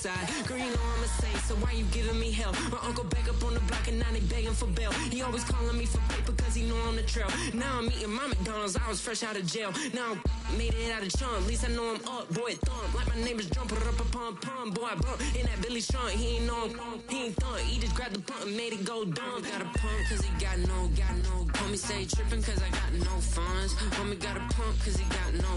side. Girl, you know I'm a saint, so why you giving me hell? My uncle back up on the block and now they begging for bail. He always calling me for paper cause he know I'm the trail. Now I'm eating my McDonald's, I was fresh out of jail. Now I made it out of chump, at least I know I'm up. Boy, thump, like my name is Jumper up a pump. Boy, I bump in that Billy's trunk, he ain't know he ain't thump. He just grabbed the pump and made it go dumb. Got a pump cause he got no. Homie stay tripping cause I got no funds. Homie got a pump cause he got no.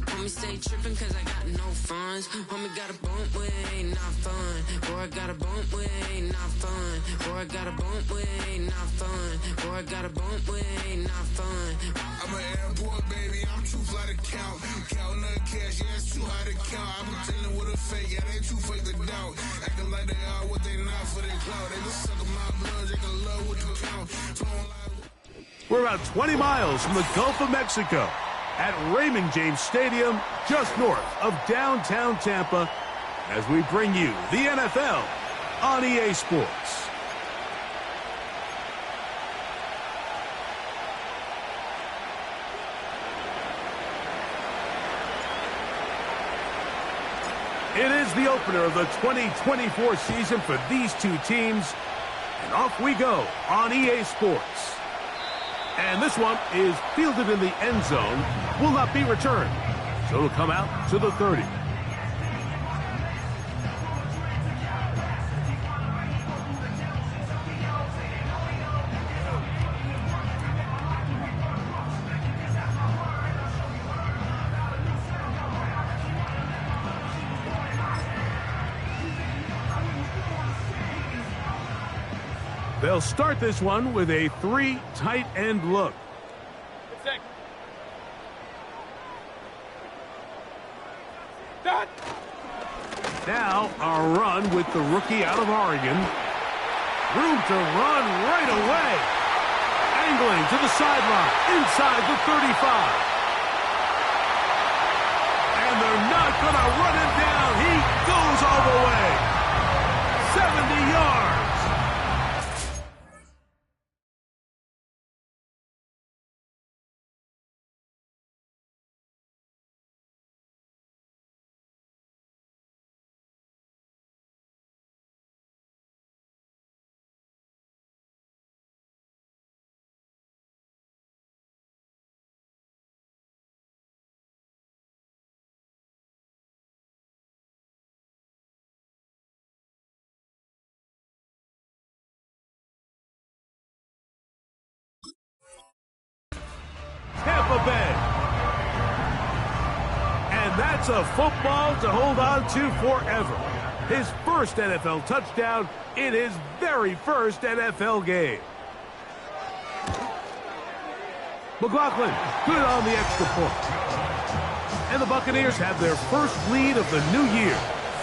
Homie stay tripping cause I got no funds. Homie got a bump with ain't not fun. Boy, I got a bump with ain't not fun. Boy, I got a bump with ain't not fun. Boy, I got a bump with ain't not fun. I'm an airport baby, I'm too fly to count. Counting the cash, yeah, it's too high to count. I'm pretending with a fake, yeah, they too fake to doubt. Acting like they are what they not for their clout. They just sucking my blood, they can love what you count. We're about 20 miles from the Gulf of Mexico at Raymond James Stadium, just north of downtown Tampa, as we bring you the NFL on EA Sports. It is the opener of the 2024 season for these two teams, and off we go on EA Sports. And this one is fielded in the end zone, will not be returned, so it'll come out to the 30. They'll start this one with a 3 tight end look. Now a run with the rookie out of Oregon. Room to run right away. Angling to the sideline, inside the 35. And they're not going to run him down. He goes all the way. 70 yards. Tampa Bay. And that's a football to hold on to forever. His first NFL touchdown in his very first NFL game. McLaughlin, good on the extra point. And the Buccaneers have their first lead of the new year.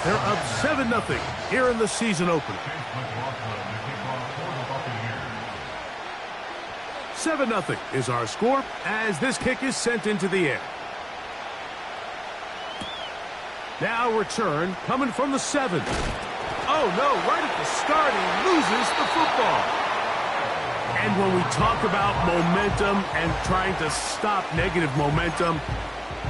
They're up 7-0 here in the season opener. 7-0 is our score as this kick is sent into the air. Now return coming from the 7. Oh no, right at the start he loses the football. And when we talk about momentum and trying to stop negative momentum,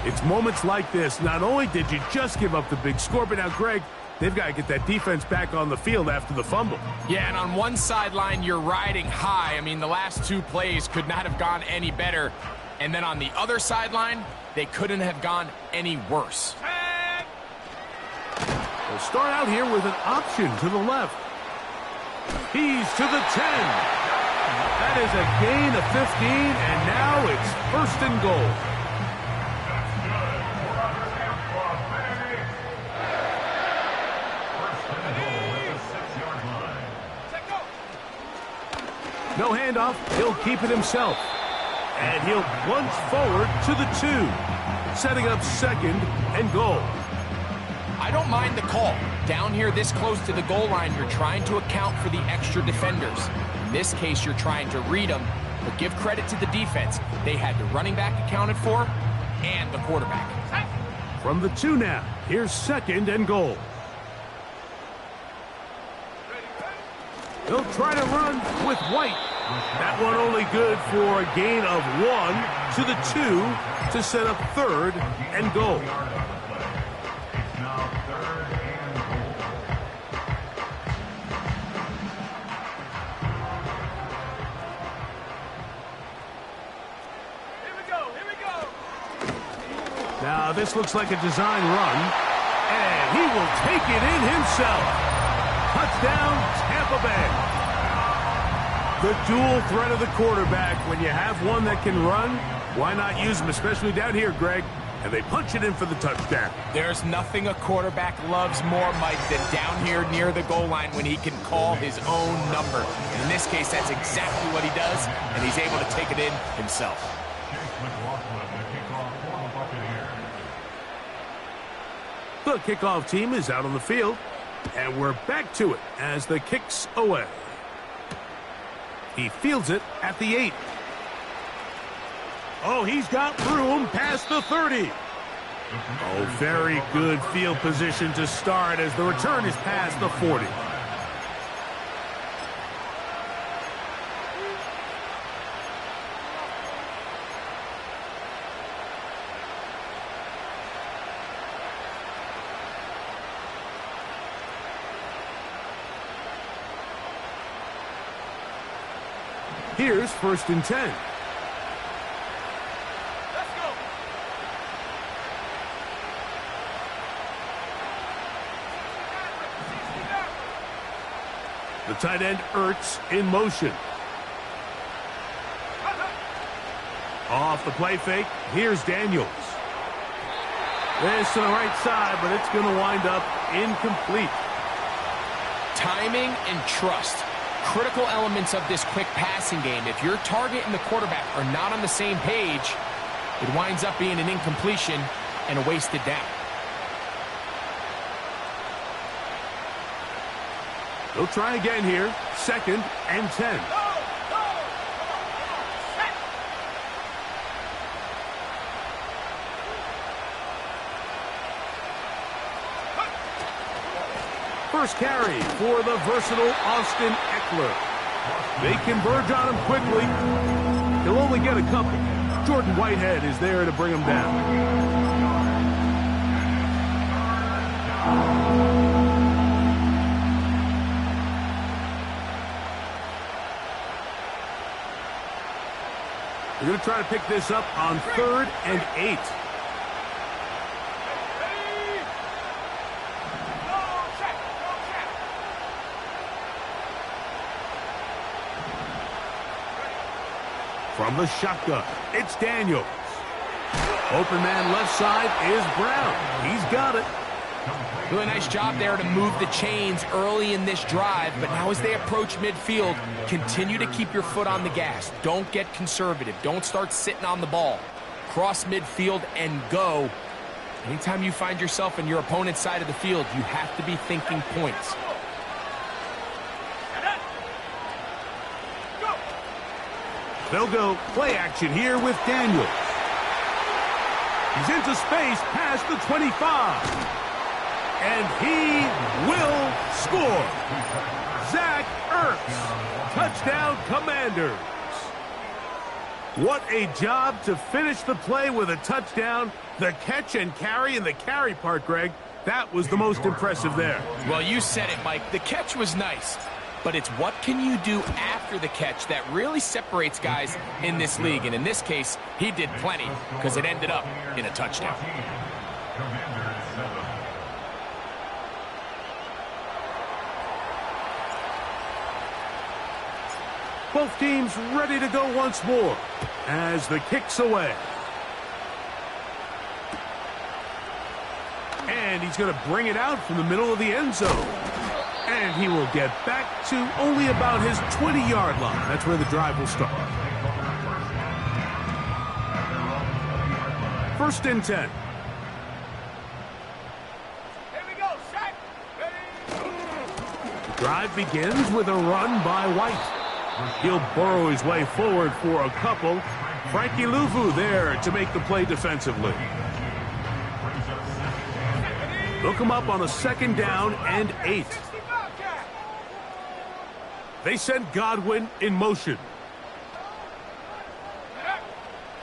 it's moments like this. Not only did you just give up the big score, but now Greg, they've got to get that defense back on the field after the fumble. Yeah, and on one sideline, you're riding high. I mean, the last 2 plays could not have gone any better. And then on the other sideline, they couldn't have gone any worse. We'll start out here with an option to the left. He's to the 10. That is a gain of 15, and now it's 1st and goal. No handoff, he'll keep it himself. And he'll plunge forward to the 2, setting up 2nd and goal. I don't mind the call. Down here this close to the goal line, you're trying to account for the extra defenders. In this case, you're trying to read them, but give credit to the defense. They had the running back accounted for and the quarterback. From the 2 now, here's 2nd and goal. He'll try to run with White. That one only good for a gain of 1 to the 2 to set up 3rd and goal. Now this looks like a design run, and he will take it in himself. Touchdown, Tampa Bay. The dual threat of the quarterback. When you have one that can run, why not use him, especially down here, Greg? And they punch it in for the touchdown. There's nothing a quarterback loves more, Mike, than down here near the goal line when he can call his own number. In this case, that's exactly what he does, and he's able to take it in himself. The kickoff team is out on the field, and we're back to it as the kick's away. He fields it at the 8. Oh, he's got room past the 30. Oh, very good field position to start as the return is past the 40. Here's 1st and 10. The tight end Ertz in motion. Off the play fake, here's Daniels. This to the right side, but it's going to wind up incomplete. Timing and trust. Critical elements of this quick passing game. If your target and the quarterback are not on the same page, it winds up being an incompletion and a wasted down. They'll try again here. 2nd and 10. First carry for the versatile Austin Eckler. They converge on him quickly. He'll only get a couple. Jordan Whitehead is there to bring him down. We're going to try to pick this up on 3rd and 8. From the shotgun, it's Daniels. Open man left side is Brown. He's got it. Really nice job there to move the chains early in this drive, but now as they approach midfield, continue to keep your foot on the gas. Don't get conservative. Don't start sitting on the ball. Cross midfield and go. Anytime you find yourself in your opponent's side of the field, you have to be thinking points. They'll go play action here with Daniels. He's into space past the 25. And he will score. Zach Ertz. Touchdown, Commanders. What a job to finish the play with a touchdown. The catch and carry, and the carry part, Greg, that was the most impressive there. Well, you said it, Mike. The catch was nice. But it's what can you do after the catch that really separates guys in this league. And in this case, he did plenty because it ended up in a touchdown. Both teams ready to go once more as the kick's away. And he's going to bring it out from the middle of the end zone. And he will get back to only about his 20-yard line. That's where the drive will start. 1st and 10. Here we go, set. Ready. The drive begins with a run by White. He'll burrow his way forward for a couple. Frankie Luvu there to make the play defensively. They'll come up on a 2nd down and 8. They send Godwin in motion.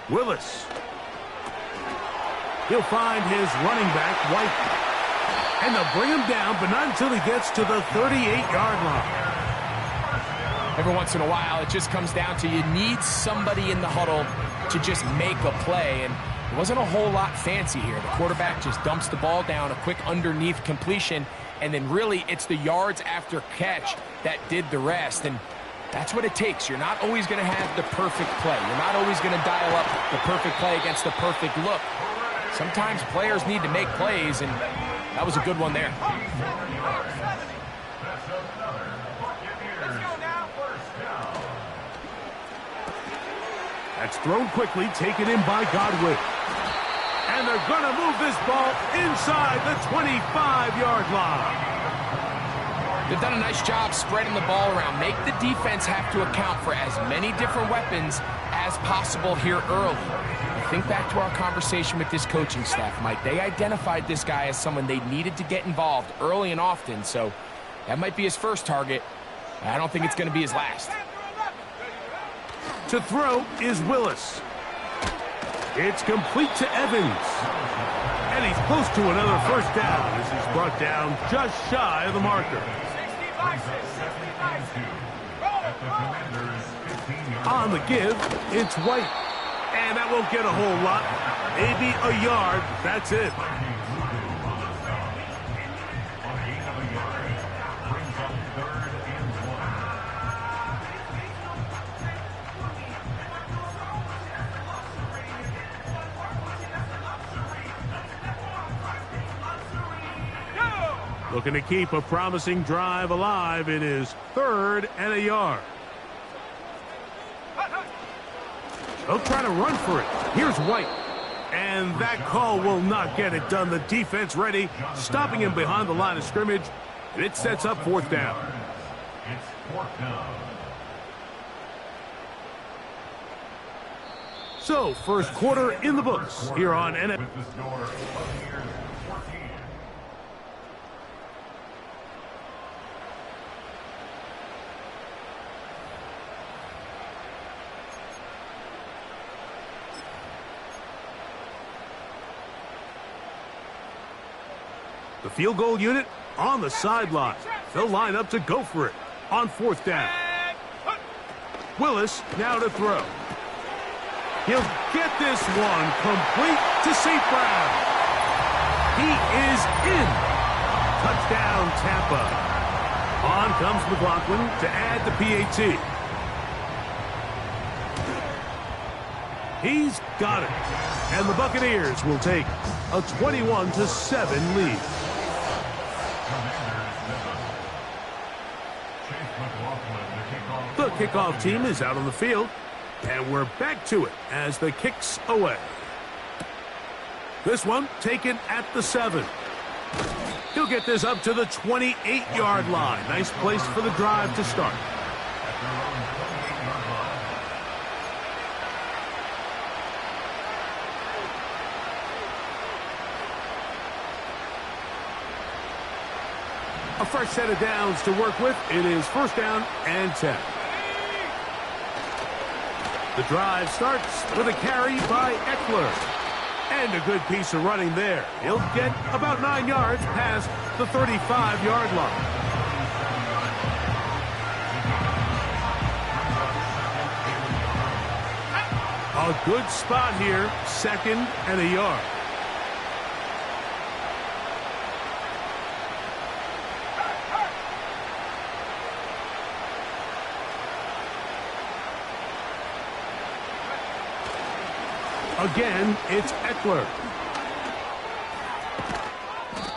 Willis. He'll find his running back, White. And they'll bring him down, but not until he gets to the 38-yard line. Every once in a while, it just comes down to you need somebody in the huddle to just make a play. And It wasn't a whole lot fancy here. The quarterback just dumps the ball down, a quick underneath completion, and then really it's the yards after catch that did the rest. And that's what it takes. You're not always going to have the perfect play. You're not always going to dial up the perfect play against the perfect look. Sometimes players need to make plays, and that was a good one there. That's thrown quickly, taken in by Godwin. And they're going to move this ball inside the 25-yard line. They've done a nice job spreading the ball around. Make the defense have to account for as many different weapons as possible here early. Think back to our conversation with this coaching staff, Mike. They identified this guy as someone they needed to get involved early and often, so that might be his first target. I don't think it's going to be his last. To throw is Willis. It's complete to Evans. And he's close to another first down as he's brought down just shy of the marker. On the give, it's White. And that won't get a whole lot. Maybe a yard. That's it. Looking to keep a promising drive alive. It is 3rd and a yard. They'll try to run for it. Here's White. And that call will not get it done. The defense ready, stopping him behind the line of scrimmage. And it sets up 4th down. It's 4th down. So, first quarter in the books here on NFL. With the score, Buccaneers 14. The field goal unit on the sideline. They'll line up to go for it on 4th down. Willis now to throw. He'll get this one complete to St. Brown. He is in. Touchdown, Tampa. On comes McLaughlin to add the PAT. He's got it. And the Buccaneers will take a 21-7 lead. The kickoff team is out on the field, and we're back to it as the kick's away. This one taken at the 7. He'll get this up to the 28-yard line. Nice place for the drive to start. A fresh set of downs to work with. It is 1st down and 10. The drive starts with a carry by Eckler. And a good piece of running there. He'll get about 9 yards past the 35-yard line. A good spot here, 2nd and a yard. Again, it's Eckler.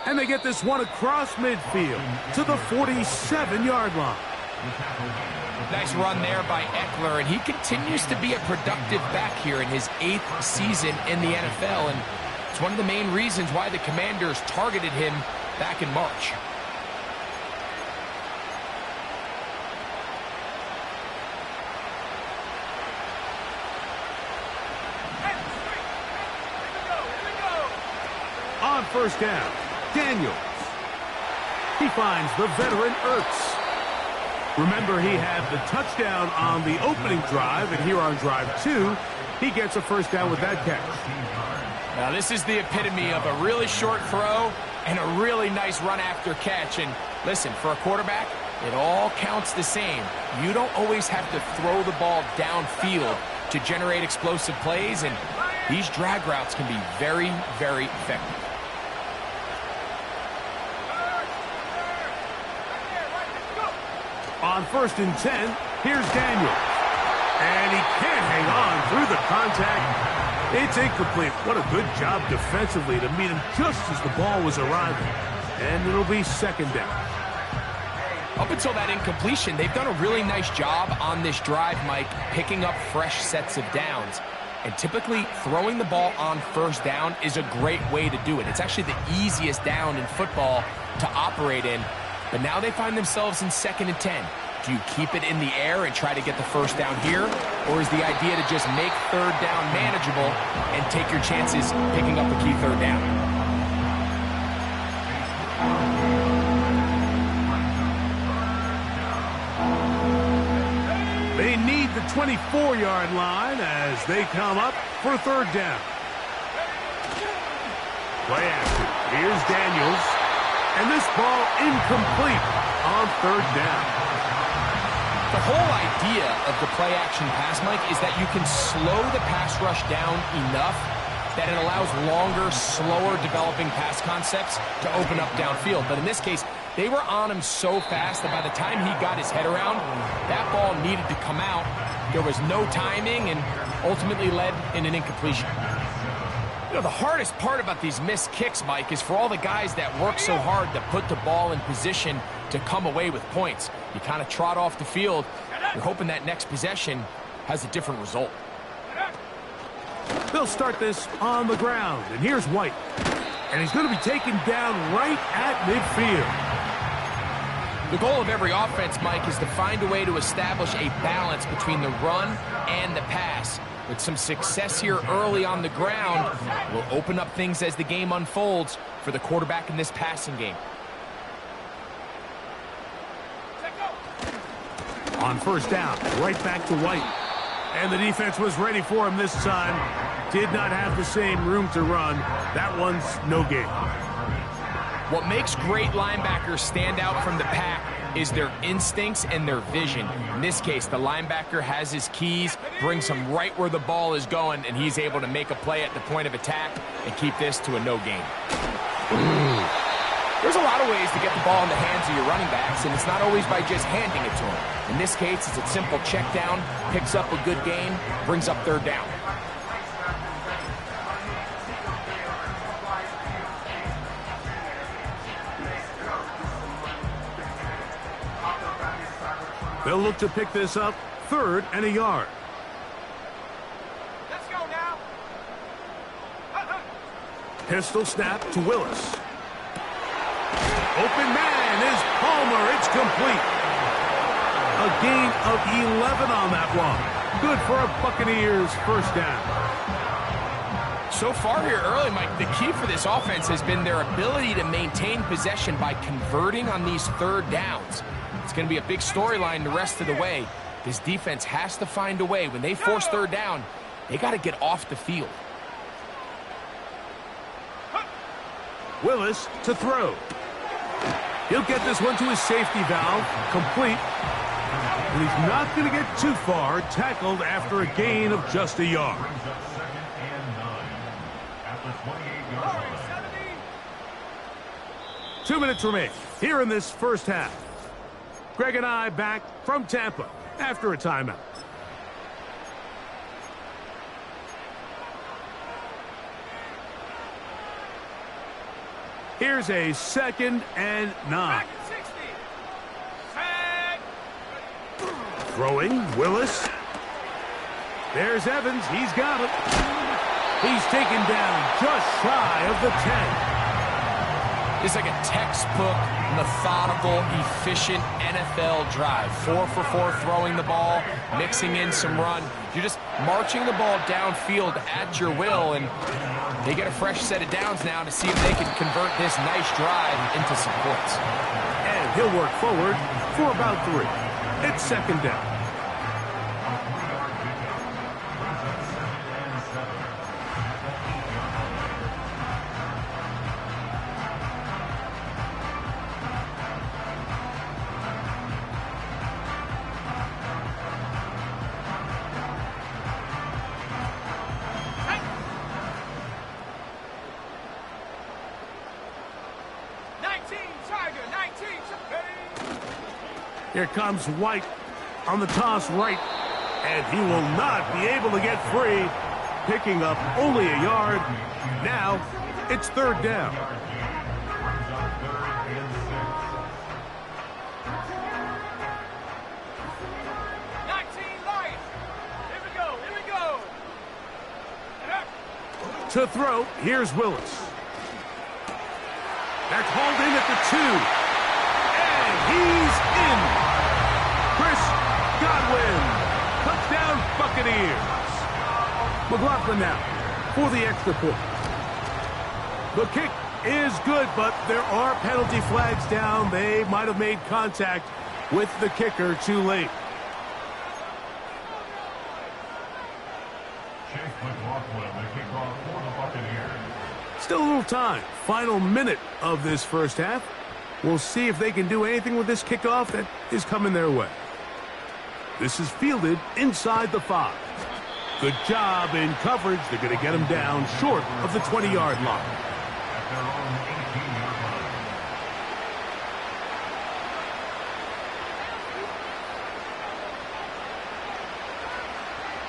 And they get this one across midfield to the 47-yard line. Nice run there by Eckler, and he continues to be a productive back here in his 8th season in the NFL, and it's one of the main reasons why the Commanders targeted him back in March. On 1st down, Daniels. He finds the veteran Ertz. Remember, he had the touchdown on the opening drive, and here on drive 2, he gets a 1st down with that catch. Now, this is the epitome of a really short throw and a really nice run after catch. And listen, for a quarterback, it all counts the same. You don't always have to throw the ball downfield to generate explosive plays, and these drag routes can be very, very effective. On 1st and 10, here's Daniels. And he can't hang on through the contact. It's incomplete. What a good job defensively to meet him just as the ball was arriving. And it'll be 2nd down. Up until that incompletion, they've done a really nice job on this drive, Mike, picking up fresh sets of downs. And typically, throwing the ball on 1st down is a great way to do it. It's actually the easiest down in football to operate in. But now they find themselves in 2nd and 10. Do you keep it in the air and try to get the 1st down here? Or is the idea to just make 3rd down manageable and take your chances picking up a key 3rd down? They need the 24-yard line as they come up for 3rd down. Play action. Here's Daniels. And this ball incomplete on 3rd down. The whole idea of the play-action pass, Mike, is that you can slow the pass rush down enough that it allows longer, slower developing pass concepts to open up downfield. But in this case, they were on him so fast that by the time he got his head around, that ball needed to come out. There was no timing and ultimately led in an incompletion. You know, the hardest part about these missed kicks, Mike, is for all the guys that work so hard to put the ball in position to come away with points. You kind of trot off the field. You're hoping that next possession has a different result. They'll start this on the ground, and here's White. And he's going to be taken down right at midfield. The goal of every offense, Mike, is to find a way to establish a balance between the run and the pass. With some success here early on the ground, will open up things as the game unfolds for the quarterback in this passing game. On 1st down, right back to White. And the defense was ready for him this time. Did not have the same room to run. That one's no gain. What makes great linebackers stand out from the pack is their instincts and their vision. In this case, the linebacker has his keys, brings him right where the ball is going, and he's able to make a play at the point of attack and keep this to a no gain. There's a lot of ways to get the ball in the hands of your running backs, and it's not always by just handing it to them. In this case, it's a simple check down, picks up a good gain, brings up 3rd down. They'll look to pick this up 3rd and a yard. Let's go now. Pistol snap to Willis. Open man is Palmer. It's complete. A gain of 11 on that one. Good for a Buccaneers 1st down. So far here early, Mike, the key for this offense has been their ability to maintain possession by converting on these 3rd downs. It's going to be a big storyline the rest of the way. This defense has to find a way. When they force 3rd down, they got to get off the field. Willis to throw. He'll get this one to his safety valve, complete. And he's not going to get too far, tackled after a gain of just a yard. 2 minutes remain here in this 1st half. Greg and I back from Tampa after a timeout. Here's a 2nd and 9. Throwing, Willis. There's Evans. He's got it. He's taken down just shy of the 10. It's like a textbook, methodical, efficient NFL drive. 4 for 4 throwing the ball, mixing in some run. You're just marching the ball downfield at your will, and they get a fresh set of downs now to see if they can convert this nice drive into some points. And he'll work forward for about 3. It's 2nd down. Here comes White on the toss right, and he will not be able to get free, picking up only a yard. Now it's third down. To throw, here's Willis. That's hauled in at the 2. And he's in. Chris Godwin. Touchdown Buccaneers. McLaughlin now for the extra point. The kick is good, but there are penalty flags down. They might have made contact with the kicker too late. Still a little time. Final minute of this first half. We'll see if they can do anything with this kickoff that is coming their way. This is fielded inside the 5. Good job in coverage. They're going to get him down short of the 20-yard line. At their own 18-yard line.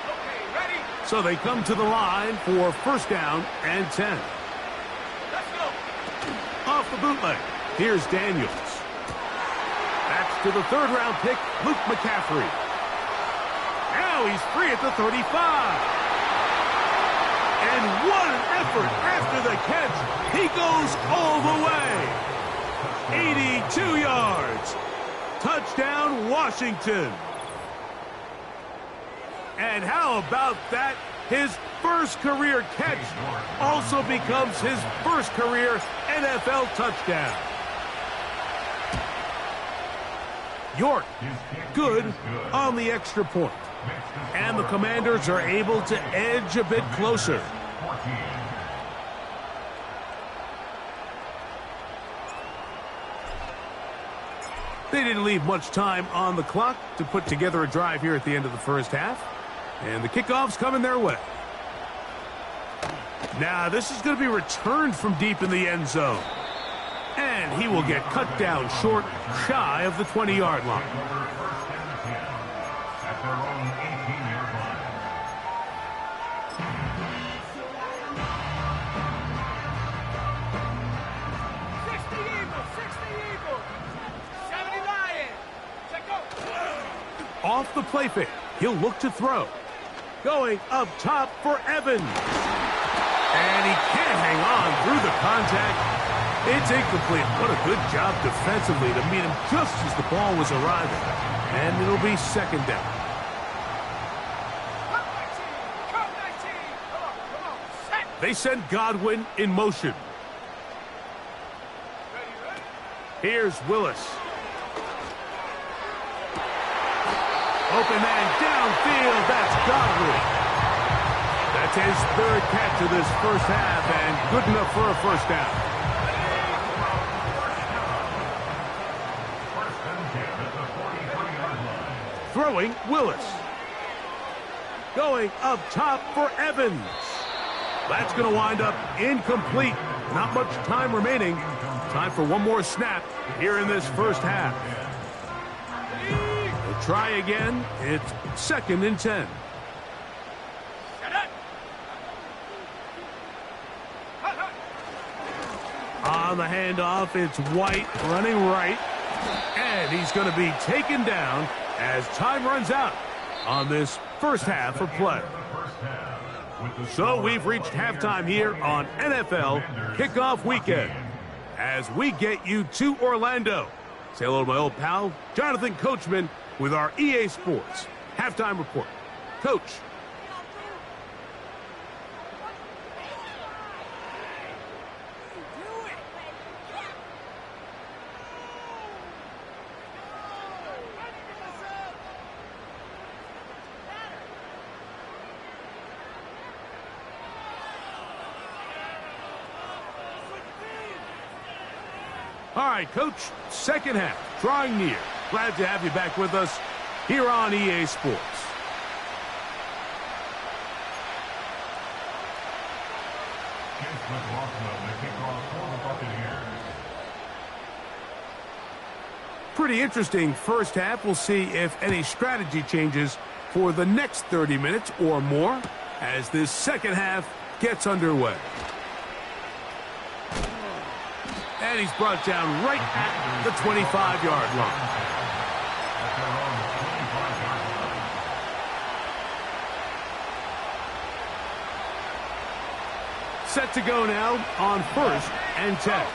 Okay, ready? So they come to the line for first down and 10. Let's go. Off the bootleg, here's Daniels. That's to the third-round pick, Luke McCaffrey. Now he's free at the 35. And what an effort after the catch. He goes all the way. 82 yards. Touchdown, Washington. And how about that? His first career catch also becomes his first career NFL touchdown. York, good on the extra point. And the Commanders are able to edge a bit closer. They didn't leave much time on the clock to put together a drive here at the end of the first half. And the kickoff's coming their way. Now, this is going to be returned from deep in the end zone. And he will get cut down short, shy of the 20-yard line. At their own 18-yard line. Off the play fake, he'll look to throw. Going up top for Evans. And he can't hang on through the contact. It's incomplete. What a good job defensively to meet him just as the ball was arriving. And it'll be second down. They send Godwin in motion. Here's Willis. Open man downfield. That's Godwin. That's his third catch of this first half, and good enough for a first down. Throwing, Willis. Going up top for Evans. That's going to wind up incomplete. Not much time remaining. Time for one more snap here in this first half. We'll try again. It's second and 10. On the handoff, it's White running right. And he's going to be taken down as time runs out on this first half of play. So we've reached halftime here on NFL Kickoff Weekend as we get you to Orlando. Say hello to my old pal, Jonathan Coachman, with our EA Sports Halftime Report. Coach. All right, Coach, second half, drawing near. Glad to have you back with us here on EA Sports. Pretty interesting first half. We'll see if any strategy changes for the next 30 minutes or more as this second half gets underway. And he's brought down right at the 25-yard line. Set to go now on 1st and 10.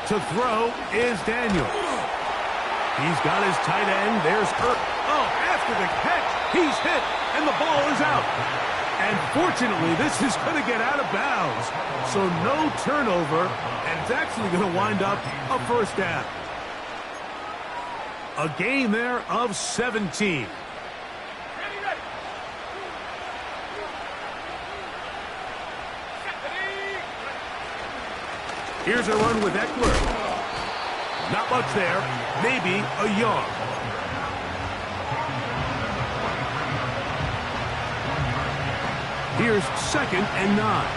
To throw is Daniel. He's got his tight end. There's Oh, after the catch, he's hit, and the ball is out. And fortunately, this is going to get out of bounds. So no turnover, and it's actually going to wind up a first down. A gain there of 17. Here's a run with Eckler. Not much there. Maybe a yard. Here's 2nd and 9.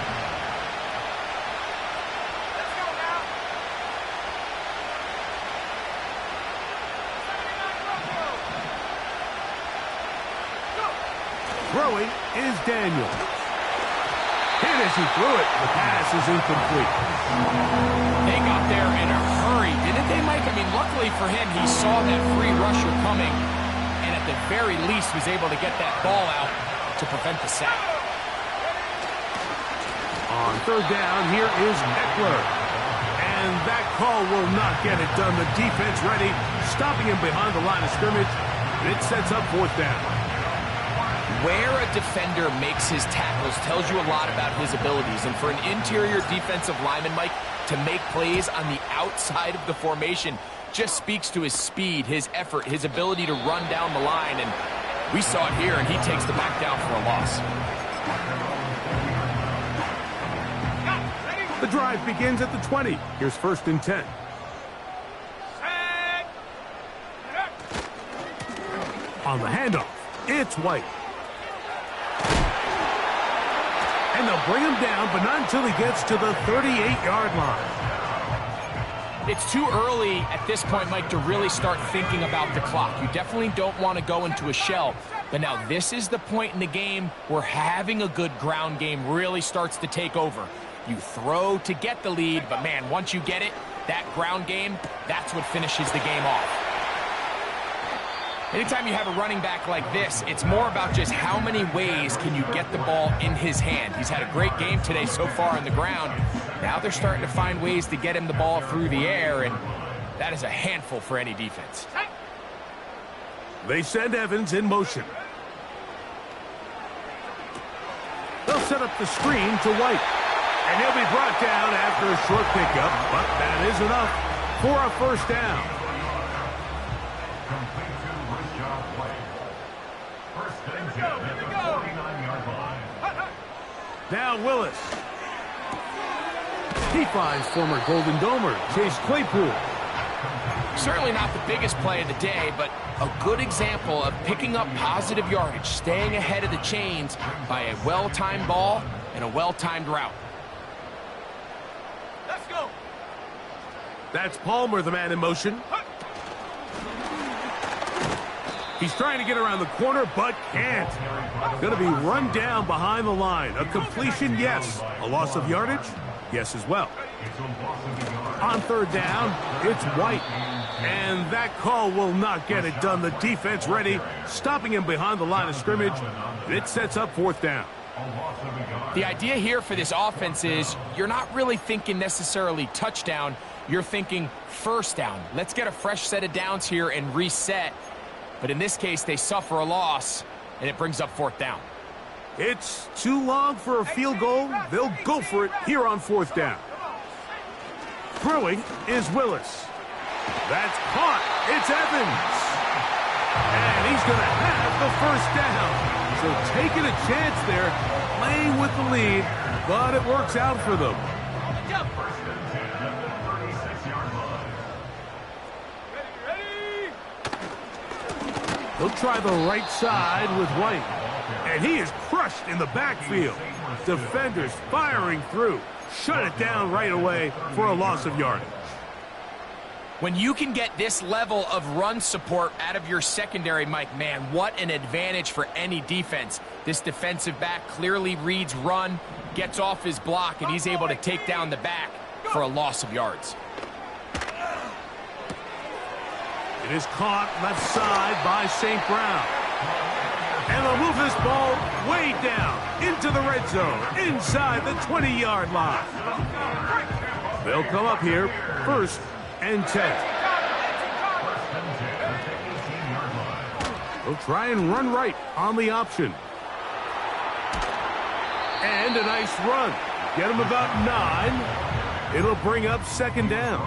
Throwing is Daniel. Hit as he threw it. The pass is incomplete. They got there in a hurry, didn't they, Mike? I mean, luckily for him, he saw that free rusher coming, and at the very least was able to get that ball out to prevent the sack. On 3rd down, here is Eckler. And that call will not get it done. The defense ready, stopping him behind the line of scrimmage. And it sets up 4th down. Where a defender makes his tackles tells you a lot about his abilities. And for an interior defensive lineman, Mike, to make plays on the outside of the formation just speaks to his speed, his effort, his ability to run down the line. And we saw it here, and he takes the back down for a loss. The drive begins at the 20. Here's 1st and 10. On the handoff, it's White. And they'll bring him down, but not until he gets to the 38-yard line. It's too early at this point, Mike, to really start thinking about the clock. You definitely don't want to go into a shell. But now this is the point in the game where having a good ground game really starts to take over. You throw to get the lead, but man, once you get it, that ground game, that's what finishes the game off. Anytime you have a running back like this, it's more about just how many ways can you get the ball in his hand. He's had a great game today so far on the ground. Now they're starting to find ways to get him the ball through the air, and that is a handful for any defense. They send Evans in motion. They'll set up the screen to White. And he'll be brought down after a short pickup, but that is enough for a first down. Now Willis. He finds former Golden Domer Chase Claypool. Certainly not the biggest play of the day, but a good example of picking up positive yardage, staying ahead of the chains by a well-timed ball and a well-timed route. Let's go. That's Palmer, the man in motion. He's trying to get around the corner, but can't. Going to be run down behind the line. A completion, yes. A loss of yardage? Yes as well. On 3rd down, it's White. And that call will not get it done. The defense ready, stopping him behind the line of scrimmage. It sets up 4th down. The idea here for this offense is you're not really thinking necessarily touchdown. You're thinking first down. Let's get a fresh set of downs here and reset. But in this case, they suffer a loss, and it brings up 4th down. It's too long for a field goal. They'll go for it here on 4th down. Throwing is Willis. That's caught. It's Evans. And he's going to have the first down. So taking a chance there, playing with the lead, but it works out for them. They'll try the right side with White. And he is crushed in the backfield. Defenders firing through. Shut it down right away for a loss of yardage. When you can get this level of run support out of your secondary, Mike, man, what an advantage for any defense. This defensive back clearly reads run, gets off his block, and he's able to take down the back for a loss of yards. It is caught left side by St. Brown. And they'll move this ball way down into the red zone, inside the 20-yard line. They'll come up here, 1st and 10. They'll try and run right on the option. And a nice run. Get him about 9. It'll bring up 2nd down.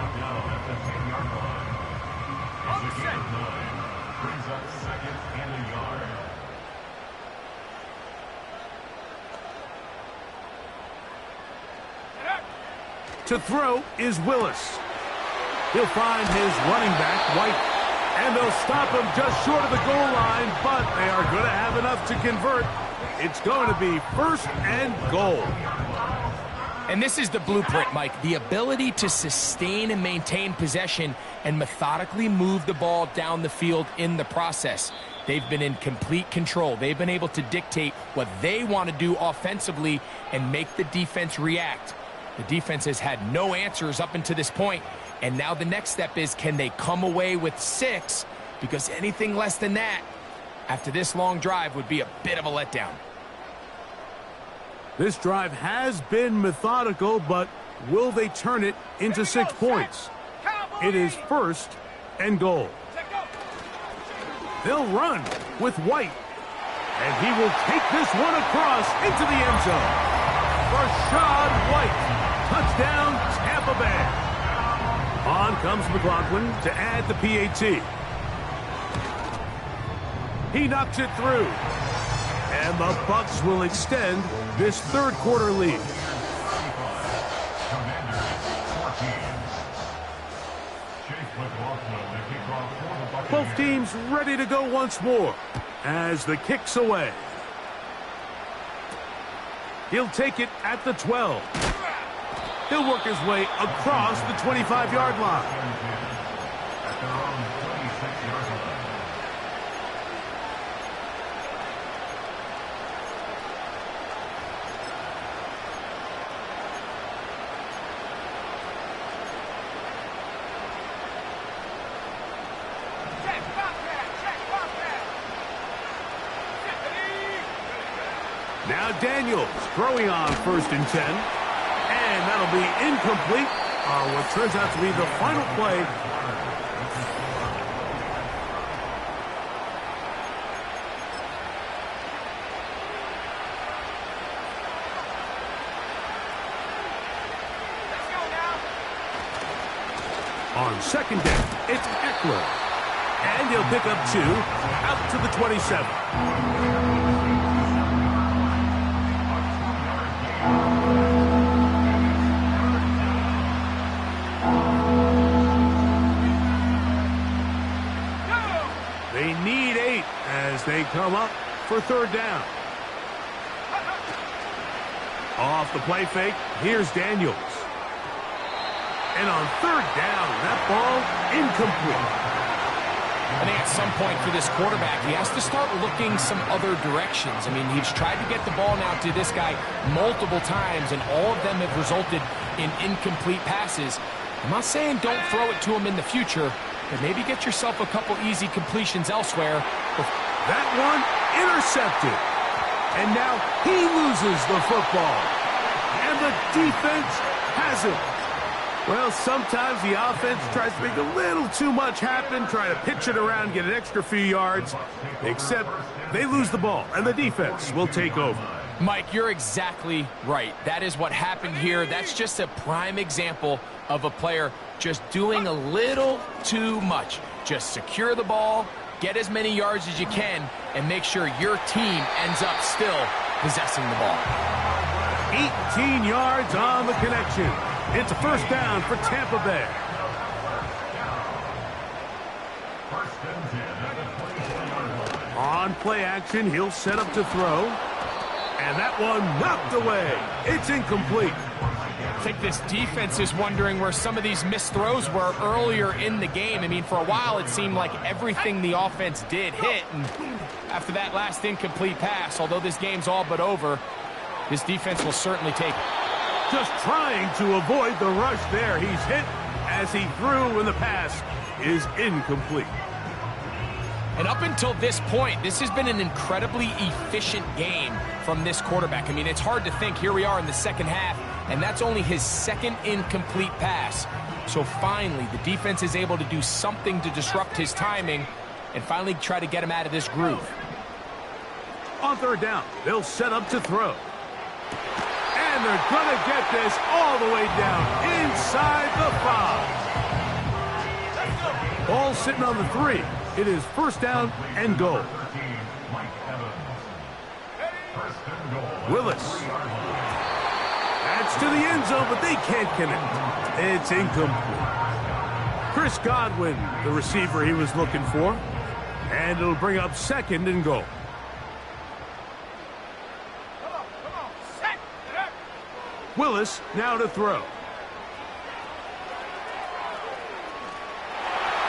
Brings up 2nd and a yard. To throw is Willis. He'll find his running back, White. And they'll stop him just short of the goal line, but they are going to have enough to convert. It's going to be 1st and goal. And this is the blueprint, Mike. The ability to sustain and maintain possession and methodically move the ball down the field in the process. They've been in complete control. They've been able to dictate what they want to do offensively and make the defense react. The defense has had no answers up until this point. And now the next step is, can they come away with 6? Because anything less than that, after this long drive, would be a bit of a letdown. This drive has been methodical, but will they turn it into 6 points? It is 1st and goal. They'll run with White. And he will take this one across into the end zone. Rashad White. Touchdown, Tampa Bay. On comes McLaughlin to add the PAT. He knocks it through. And the Bucs will extend this 3rd quarter lead. Both teams ready to go once more as the kick's away. He'll take it at the 12. He'll work his way across the 25-yard line. At their own 26-yard line. Now Daniels throwing on 1st and 10. And that'll be incomplete on what turns out to be the final play. On 2nd down, it's Eckler. And he'll pick up 2 out to the 27. They need 8 as they come up for 3rd down. Off the play fake, here's Daniels. And on 3rd down, that ball incomplete. I think at some point for this quarterback, he has to start looking some other directions. I mean, he's tried to get the ball now to this guy multiple times, and all of them have resulted in incomplete passes. I'm not saying don't throw it to him in the future, but maybe get yourself a couple easy completions elsewhere. That one intercepted. And now he loses the football. And the defense has it. Well, sometimes the offense tries to make a little too much happen, try to pitch it around, get an extra few yards, except they lose the ball, and the defense will take over. Mike, you're exactly right. That is what happened here. That's just a prime example of a player just doing a little too much. Just secure the ball, get as many yards as you can, and make sure your team ends up still possessing the ball. 18 yards on the connection. It's a 1st down for Tampa Bay. On play action, he'll set up to throw. And that one knocked away. It's incomplete. I think this defense is wondering where some of these missed throws were earlier in the game. I mean, for a while, it seemed like everything the offense did hit. And after that last incomplete pass, although this game's all but over, this defense will certainly take it. Just trying to avoid the rush there. He's hit as he threw, and the pass is incomplete. And up until this point, this has been an incredibly efficient game from this quarterback. I mean, it's hard to think. Here we are in the second half, and that's only his second incomplete pass. So finally, the defense is able to do something to disrupt his timing and finally try to get him out of this groove. On third down, they'll set up to throw. And they're going to get this all the way down inside the 5. Ball sitting on the 3. It is first down and goal. Willis. That's to the end zone, but they can't connect. It's incomplete. Chris Godwin, the receiver he was looking for. And it'll bring up second and goal. Willis now to throw.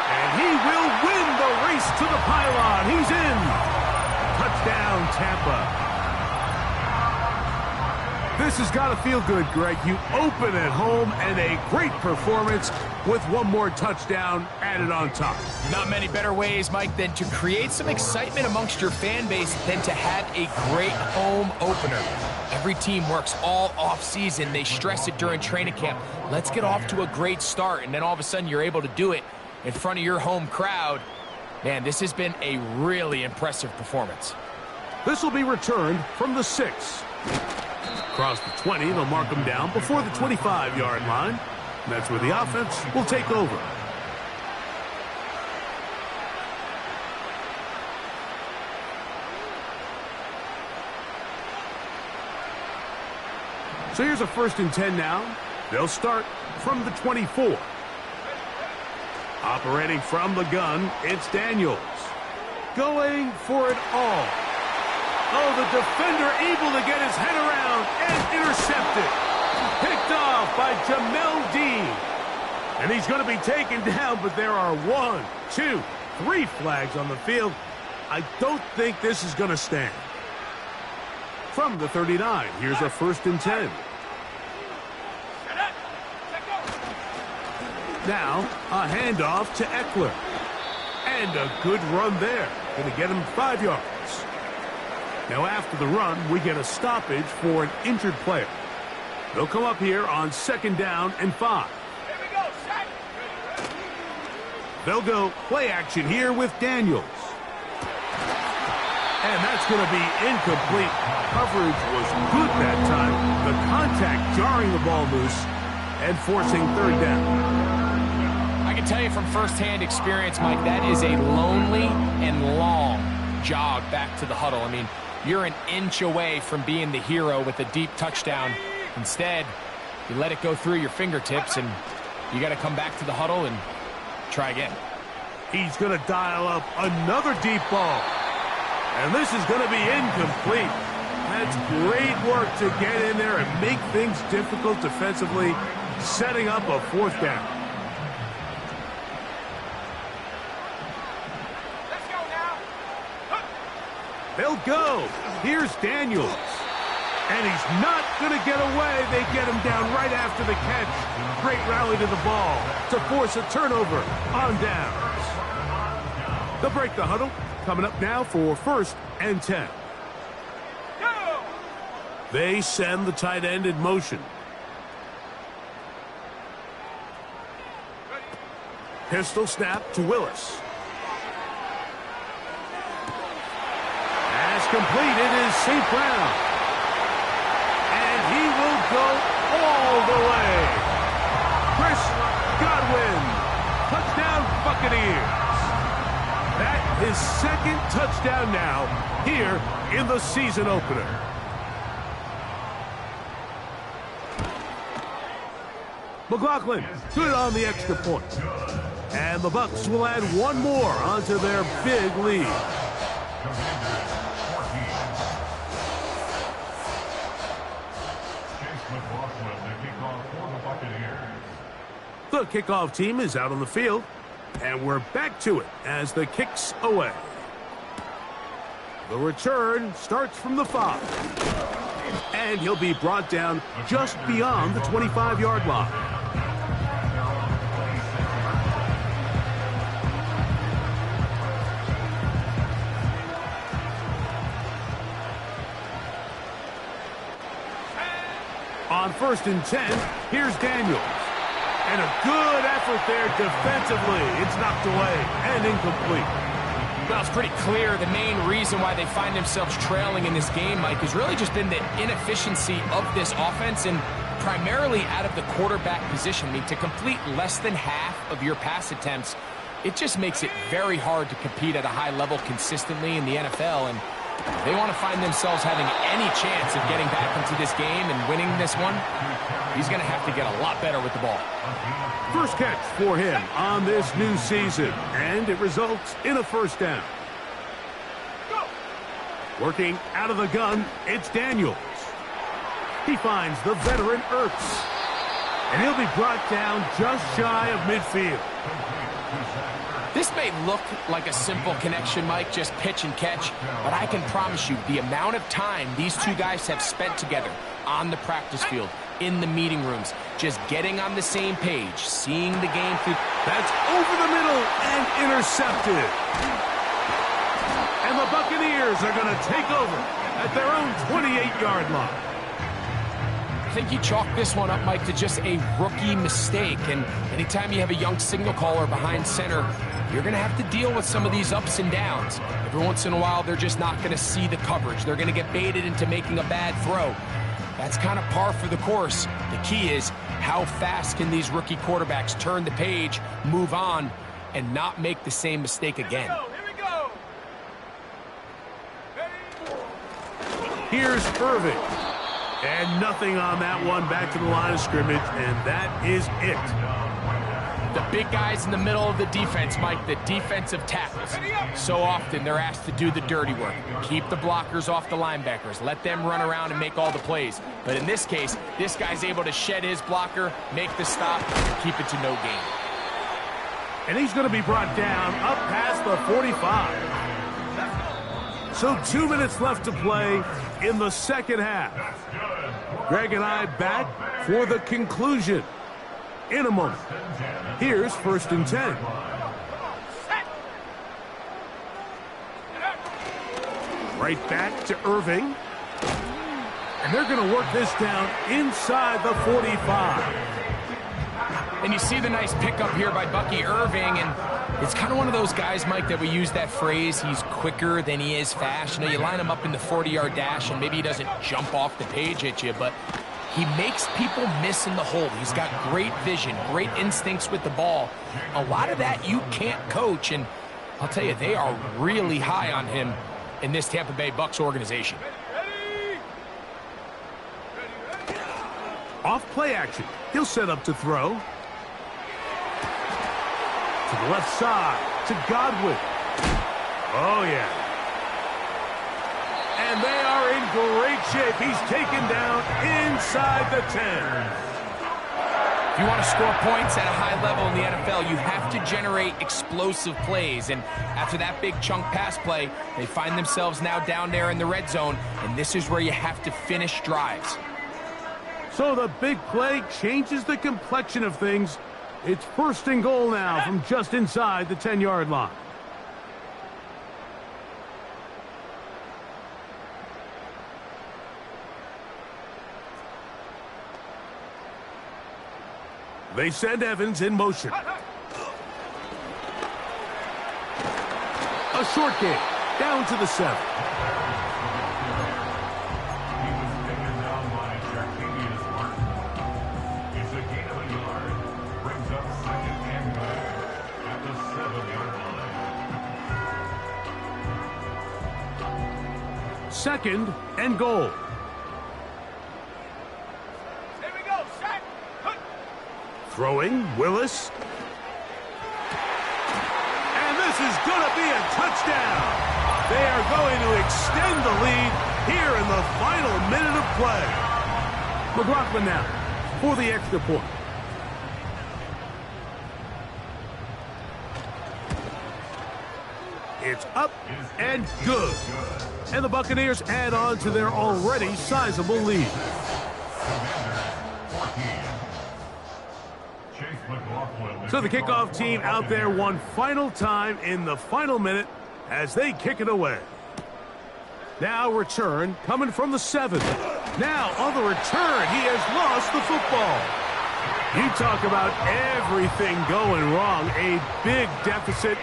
And he will win the race to the pylon. He's in. Touchdown, Tampa. This has got to feel good, Greg. You open at home and a great performance with one more touchdown added on top. Not many better ways, Mike, than to create some excitement amongst your fan base than to have a great home opener. Every team works all off-season. They stress it during training camp. Let's get off to a great start, and then all of a sudden you're able to do it in front of your home crowd. Man, this has been a really impressive performance. This will be returned from the 6. Across the 20, they'll mark them down before the 25-yard line. And that's where the offense will take over. So here's a 1st and 10 now. They'll start from the 24. Operating from the gun, it's Daniels. Going for it all. Oh, the defender able to get his head around and intercepted. Picked off by Jamel Dean. And he's going to be taken down, but there are 1, 2, 3 flags on the field. I don't think this is going to stand. From the 39, here's a 1st and 10. Now, a handoff to Eckler. And a good run there. Going to get him 5 yards. Now, after the run, we get a stoppage for an injured player. They'll come up here on 2nd down and 5. Here we go, set. They'll go play action here with Daniels. And that's going to be incomplete. Coverage was good that time. The contact jarring the ball loose and forcing 3rd down. I can tell you from firsthand experience, Mike, that is a lonely and long jog back to the huddle. I mean, you're an inch away from being the hero with a deep touchdown. Instead, you let it go through your fingertips, and you got to come back to the huddle and try again. He's going to dial up another deep ball. And this is going to be incomplete. That's great work to get in there and make things difficult defensively, setting up a 4th down. Let's go now. They'll go. Here's Daniels. And he's not going to get away. They get him down right after the catch. Great rally to the ball to force a turnover on downs. They'll break the huddle. Coming up now for 1st and 10. Go. They send the tight end in motion. Pistol snap to Willis. Pass complete. It is St. Brown. And he will go all the way. Chris Godwin. Touchdown Buccaneers. That is 2nd touchdown now here in the season opener. McLaughlin good on the extra point. And the Bucs will add 1 more onto their big lead. The kickoff team is out on the field, and we're back to it as the kick's away. The return starts from the 5, and he'll be brought down just beyond the 25-yard line. On 1st and 10, here's Daniels. And a good effort there defensively. It's knocked away and incomplete. Well, it's pretty clear the main reason why they find themselves trailing in this game, Mike, has really just been the inefficiency of this offense and primarily out of the quarterback position. I mean, to complete less than half of your pass attempts, it just makes it very hard to compete at a high level consistently in the NFL. And they want to find themselves having any chance of getting back into this game and winning this one. He's going to have to get a lot better with the ball. First catch for him on this new season, and it results in a first down. Working out of the gun, it's Daniels. He finds the veteran Ertz, and he'll be brought down just shy of midfield. This may look like a simple connection, Mike, just pitch and catch, but I can promise you the amount of time these two guys have spent together on the practice field, in the meeting rooms, just getting on the same page, seeing the game through. That's over the middle and intercepted. And the Buccaneers are going to take over at their own 28-yard line. I think you chalk this one up, Mike, to just a rookie mistake. And anytime you have a young signal caller behind center, you're going to have to deal with some of these ups and downs. Every once in a while, they're just not going to see the coverage. They're going to get baited into making a bad throw. That's kind of par for the course. The key is how fast can these rookie quarterbacks turn the page, move on, and not make the same mistake again. Here we go. Here's Irving. And nothing on that one, back to the line of scrimmage, and that is it. The big guys in the middle of the defense, Mike, the defensive tackles. So often they're asked to do the dirty work. Keep the blockers off the linebackers. Let them run around and make all the plays. But in this case, this guy's able to shed his blocker, make the stop, and keep it to no gain. And he's going to be brought down up past the 45. So 2 minutes left to play in the second half. Greg and I back for the conclusion in a moment. Here's 1st and 10. Right back to Irving. And they're going to work this down inside the 45. And you see the nice pickup here by Bucky Irving, and it's kind of one of those guys, Mike, that we use that phrase, he's quicker than he is fast. You know, you line him up in the 40-yard dash, and maybe he doesn't jump off the page at you, but he makes people miss in the hole. He's got great vision, great instincts with the ball. A lot of that you can't coach, and I'll tell you, they are really high on him in this Tampa Bay Bucs organization. Off play action. He'll set up to throw. To the left side, to Godwin. Oh, yeah. And they are in great shape. He's taken down inside the 10. If you want to score points at a high level in the NFL, you have to generate explosive plays. And after that big chunk pass play, they find themselves now down there in the red zone, and this is where you have to finish drives. So the big play changes the complexion of things. It's 1st and goal now from just inside the 10-yard line. They send Evans in motion. A short game, down to the 7. Second and goal. Here we go, set. Throwing, Willis. And this is going to be a touchdown. They are going to extend the lead here in the final minute of play. McLaughlin now for the extra point. It's up and good. And the Buccaneers add on to their already sizable lead. So the kickoff team out there one final time in the final minute as they kick it away. Now return coming from the 7. Now on the return, he has lost the football. You talk about everything going wrong. A big deficit.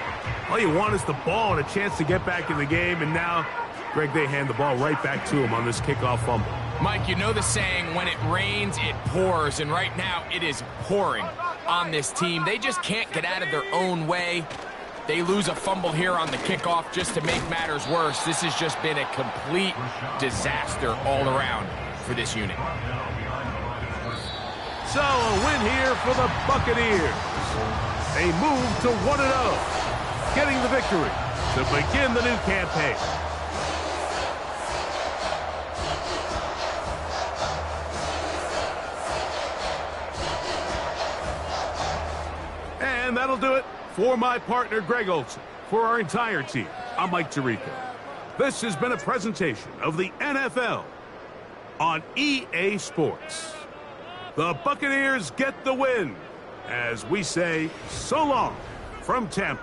All you want is the ball and a chance to get back in the game. And now, Greg, they hand the ball right back to him on this kickoff fumble. Mike, you know the saying, when it rains, it pours. And right now, it is pouring on this team. They just can't get out of their own way. They lose a fumble here on the kickoff just to make matters worse. This has just been a complete disaster all around for this unit. So a win here for the Buccaneers. They move to 1-0, getting the victory to begin the new campaign. And that'll do it for my partner, Greg Olson. For our entire team, I'm Mike Tirico. This has been a presentation of the NFL on EA Sports. The Buccaneers get the win as we say so long from Tampa.